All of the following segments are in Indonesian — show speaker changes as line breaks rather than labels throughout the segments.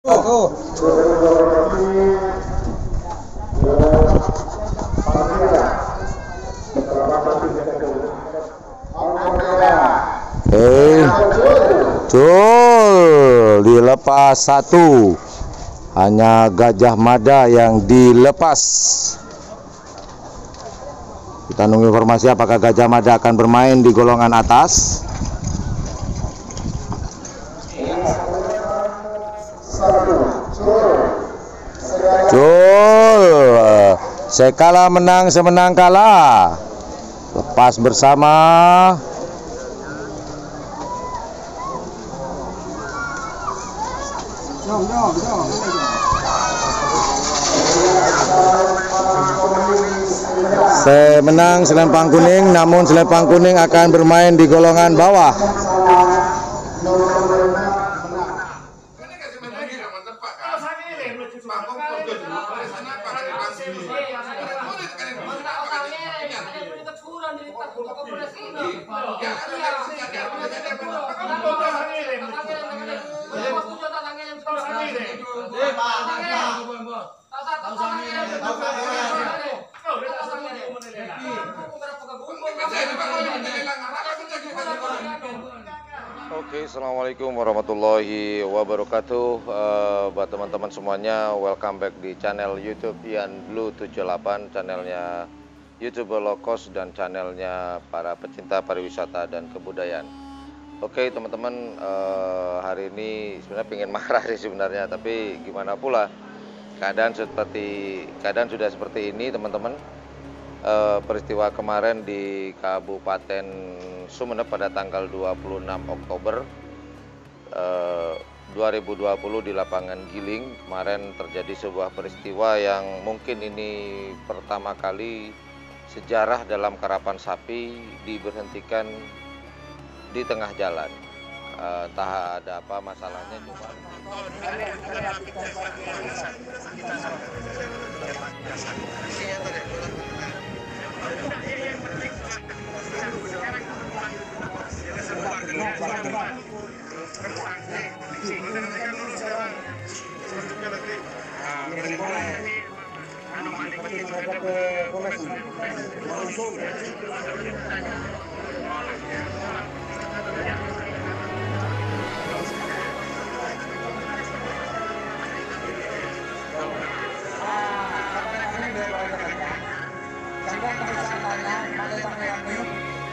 Tuh. Cul dilepas satu, hanya Gajah Mada yang dilepas. Kita nunggu informasi apakah Gajah Mada akan bermain di golongan atas. Cul sekala menang semenang kalah, lepas bersama. Menang selempang kuning, namun selempang kuning akan bermain di golongan bawah. Oke, assalamualaikum warahmatullahi wabarakatuh. Buat teman-teman semuanya, welcome back di channel YouTube Ian Blue 78, channelnya YouTuber low cost dan channelnya para pecinta pariwisata dan kebudayaan. Oke teman-teman, hari ini sebenarnya pengen marah sih sebenarnya, tapi gimana pula keadaan sudah seperti ini teman-teman. Peristiwa kemarin di Kabupaten Sumeneb pada tanggal 26 Oktober 2020 di lapangan Giling kemarin terjadi sebuah peristiwa yang mungkin ini pertama kali sejarah dalam karapan sapi diberhentikan di tengah jalan. Entah ada apa masalahnya, cuma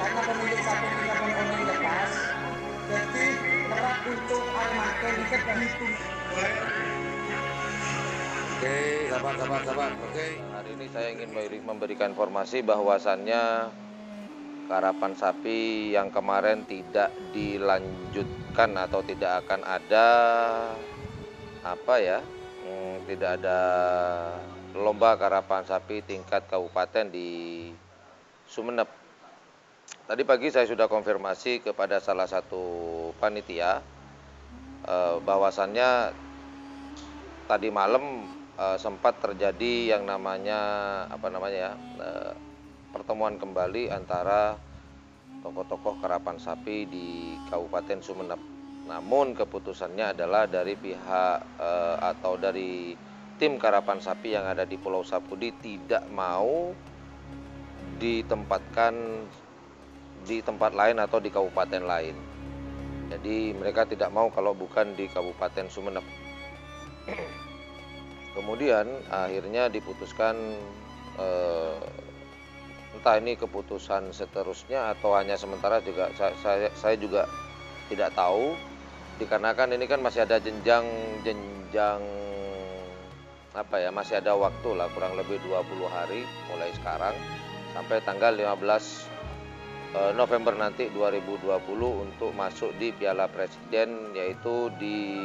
karena pemilik sapi kita pun lepas, jadi merak untuk armada diket dihitung. Oke, sabar. Oke, hari ini saya ingin memberikan informasi bahwasannya karapan sapi yang kemarin tidak dilanjutkan atau tidak akan ada tidak ada lomba karapan sapi tingkat kabupaten di Sumeneb. Tadi pagi saya sudah konfirmasi kepada salah satu panitia bahwasannya tadi malam sempat terjadi yang namanya pertemuan kembali antara tokoh-tokoh karapan sapi di Kabupaten Sumeneb. Namun keputusannya adalah dari pihak atau dari tim karapan sapi yang ada di Pulau Sapudi tidak mau ditempatkan di tempat lain atau di kabupaten lain. Jadi mereka tidak mau kalau bukan di Kabupaten Sumeneb. Kemudian akhirnya diputuskan, entah ini keputusan seterusnya atau hanya sementara, juga saya juga tidak tahu, dikarenakan ini kan masih ada jenjang masih ada waktu lah, kurang lebih 20 hari mulai sekarang sampai tanggal 15 November nanti 2020 untuk masuk di Piala Presiden, yaitu di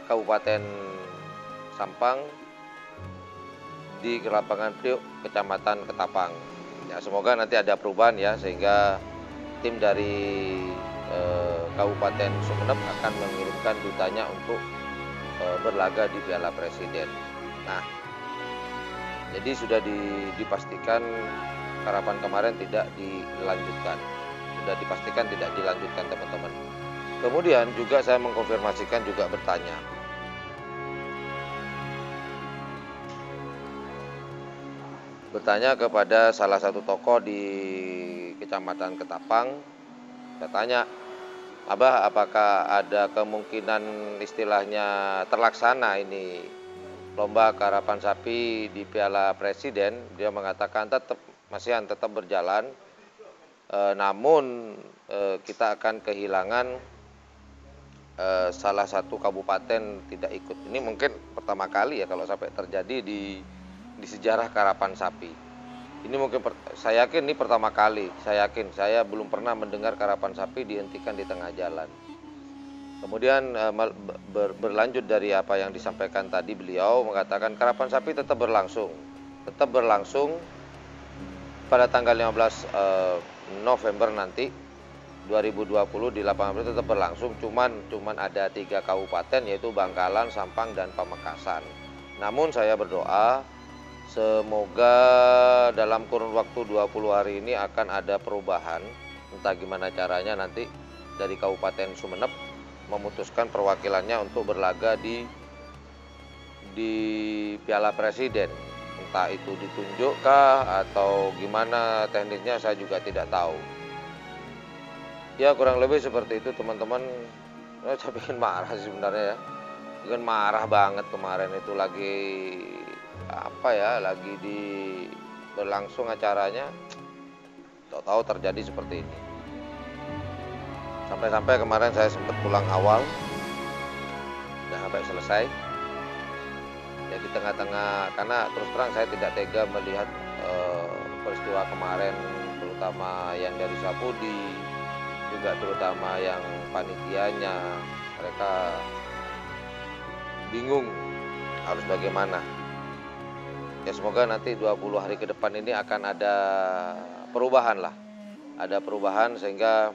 Kabupaten Sampang di lapangan Priuk, Kecamatan Ketapang. Ya, semoga nanti ada perubahan ya, sehingga tim dari Kabupaten Sumeneb akan mengirimkan dutanya untuk berlaga di Piala Presiden. Nah, jadi sudah dipastikan karapan kemarin tidak dilanjutkan. Sudah dipastikan tidak dilanjutkan teman-teman. Kemudian juga saya mengkonfirmasikan, juga bertanya, bertanya kepada salah satu tokoh di Kecamatan Ketapang. Saya tanya, Abah, apakah ada kemungkinan istilahnya terlaksana ini lomba karapan sapi di Piala Presiden? Dia mengatakan tetap berjalan, namun kita akan kehilangan salah satu kabupaten tidak ikut. Ini mungkin pertama kali ya kalau sampai terjadi di sejarah karapan sapi. Ini mungkin saya yakin ini pertama kali. Saya belum pernah mendengar karapan sapi dihentikan di tengah jalan. Kemudian berlanjut dari apa yang disampaikan tadi, beliau mengatakan karapan sapi tetap berlangsung pada tanggal 15 November nanti 2020 di lapangan tetap berlangsung. Cuman ada 3 kabupaten, yaitu Bangkalan, Sampang, dan Pamekasan. Namun saya berdoa semoga dalam kurun waktu 20 hari ini akan ada perubahan. Entah gimana caranya nanti dari Kabupaten Sumeneb memutuskan perwakilannya untuk berlaga di Piala Presiden. Entah itu ditunjukkah atau gimana teknisnya, saya juga tidak tahu. Ya kurang lebih seperti itu teman-teman. Saya bikin marah sih sebenarnya ya. Bikin marah banget kemarin itu lagi lagi berlangsung acaranya, tahu-tahu terjadi seperti ini. Sampai kemarin saya sempat pulang awal, dan sampai selesai. Ya di tengah-tengah, karena terus terang saya tidak tega melihat peristiwa kemarin, terutama yang dari Sapudi, juga terutama yang panitianya, mereka bingung harus bagaimana. Ya semoga nanti 20 hari ke depan ini akan ada perubahan lah. Ada perubahan sehingga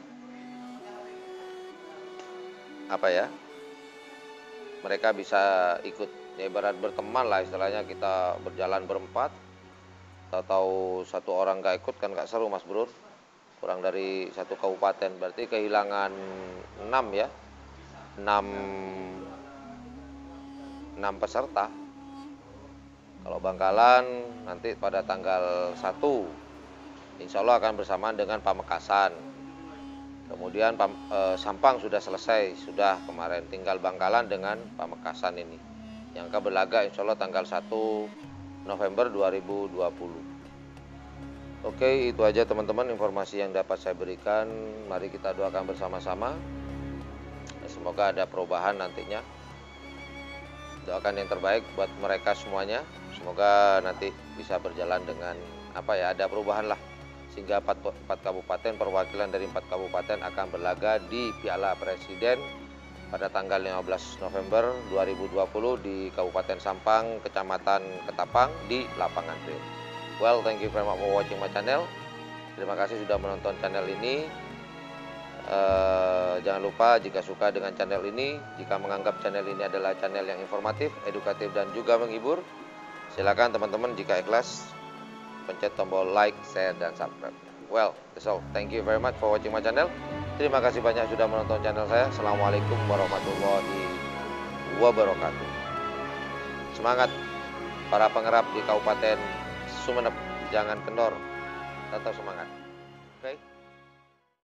mereka bisa ikut, ya ibarat berteman lah istilahnya. Kita berjalan berempat, tahu satu orang gak ikut kan gak seru Mas Bro. Kurang dari satu kabupaten, berarti kehilangan 6 ya. 6 peserta. Kalau Bangkalan nanti pada tanggal 1 insya Allah akan bersamaan dengan Pamekasan. Kemudian Sampang sudah selesai, sudah kemarin, tinggal Bangkalan dengan Pamekasan ini yang akan berlaga insya Allah tanggal 1 November 2020. Oke, itu aja teman-teman informasi yang dapat saya berikan. Mari kita doakan bersama-sama, semoga ada perubahan nantinya. Doakan yang terbaik buat mereka semuanya. Semoga nanti bisa berjalan dengan ada perubahan lah, sehingga 4 kabupaten, perwakilan dari 4 kabupaten akan berlaga di Piala Presiden pada tanggal 15 November 2020 di Kabupaten Sampang, Kecamatan Ketapang, di lapangan real. Well, thank you very much for watching my channel. Terima kasih sudah menonton channel ini. Jangan lupa jika suka dengan channel ini, jika menganggap channel ini adalah channel yang informatif, edukatif, dan juga menghibur, silakan teman-teman jika ikhlas pencet tombol like, share, dan subscribe. Well, that's all. Thank you very much for watching my channel. Terima kasih banyak sudah menonton channel saya. Assalamualaikum warahmatullahi wabarakatuh. Semangat para pengerap di Kabupaten Sumeneb, jangan kendor, tetap semangat. Oke?